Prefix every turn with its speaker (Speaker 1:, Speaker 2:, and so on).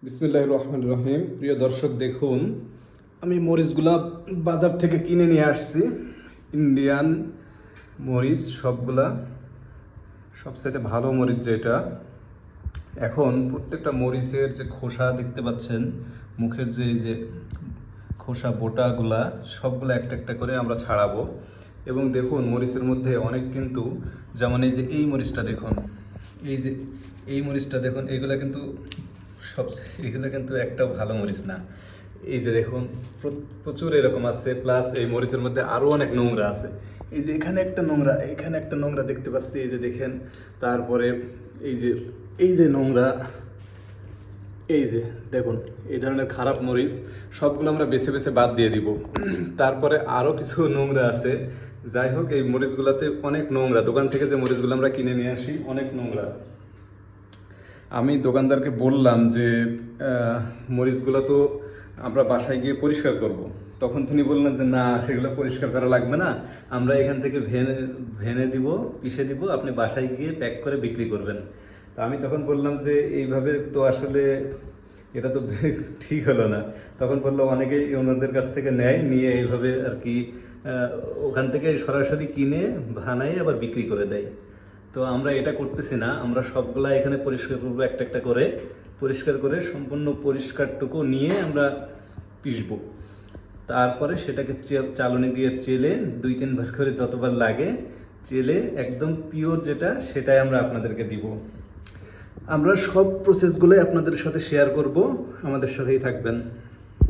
Speaker 1: বিসমিল্লাহির রহমানির রহিম। প্রিয় দর্শক, দেখুন আমি মরিচগুলা বাজার থেকে কিনে নিয়ে আসছি। ইন্ডিয়ান মরিচ, সবগুলা সবচেয়ে ভালো মরিচ যেটা। এখন প্রত্যেকটা মরিচের যে খোসা দেখতে পাচ্ছেন, মুখের যে এই যে খোসা বোটাগুলা, সবগুলো একটা একটা করে আমরা ছাড়াবো। এবং দেখুন মরিচের মধ্যে অনেক কিন্তু, যেমন এই যে এই মরিচটা দেখুন, এই যে এই মরিচটা দেখুন, এগুলো কিন্তু এগুলো কিন্তু একটাও ভালো মরিচ না। এই যে দেখুন প্রচুর এরকম আছে, প্লাস এই মরিচের মধ্যে আরও অনেক নোংরা আছে। এই যে এখানে একটা নোংরা, এখানে একটা নোংরা দেখতে পাচ্ছি, এই যে দেখেন। তারপরে এই যে নোংরা, এই যে দেখুন, এই ধরনের খারাপ মরিচ সবগুলো আমরা বেছে বেছে বাদ দিয়ে দিব। তারপরে আরও কিছু নোংরা আছে। যাই হোক, এই মরিচগুলোতে অনেক নোংরা, দোকান থেকে যে মরিচগুলো আমরা কিনে নিয়ে আসি অনেক নোংরা। আমি দোকানদারকে বললাম যে মরিচগুলো তো আমরা বাসায় গিয়ে পরিষ্কার করব। তখন তিনি বললেন যে না, সেগুলো পরিষ্কার করা লাগবে না, আমরা এখান থেকে ভেনে দিব, পিষে দিব, আপনি বাসায় গিয়ে প্যাক করে বিক্রি করবেন। তো আমি তখন বললাম যে এইভাবে তো আসলে এটা তো ঠিক হলো না। তখন বললো অনেকেই ওনাদের কাছ থেকে নেয়, নিয়ে এইভাবে আর কি ওখান থেকে সরাসরি কিনে বানায় আবার বিক্রি করে দেয়। তো আমরা এটা করতেছি না, আমরা সবগুলা এখানে পরিষ্কার করবো, একটা একটা করে পরিষ্কার করে সম্পূর্ণ পরিষ্কারটুকু নিয়ে আমরা পিষবো। তারপরে সেটাকে চালনি দিয়ে চেলে 2-3 বার করে যতবার লাগে চেলে একদম পিওর যেটা, সেটাই আমরা আপনাদেরকে দিব। আমরা সব প্রসেসগুলোই আপনাদের সাথে শেয়ার করব, আমাদের সাথেই থাকবেন।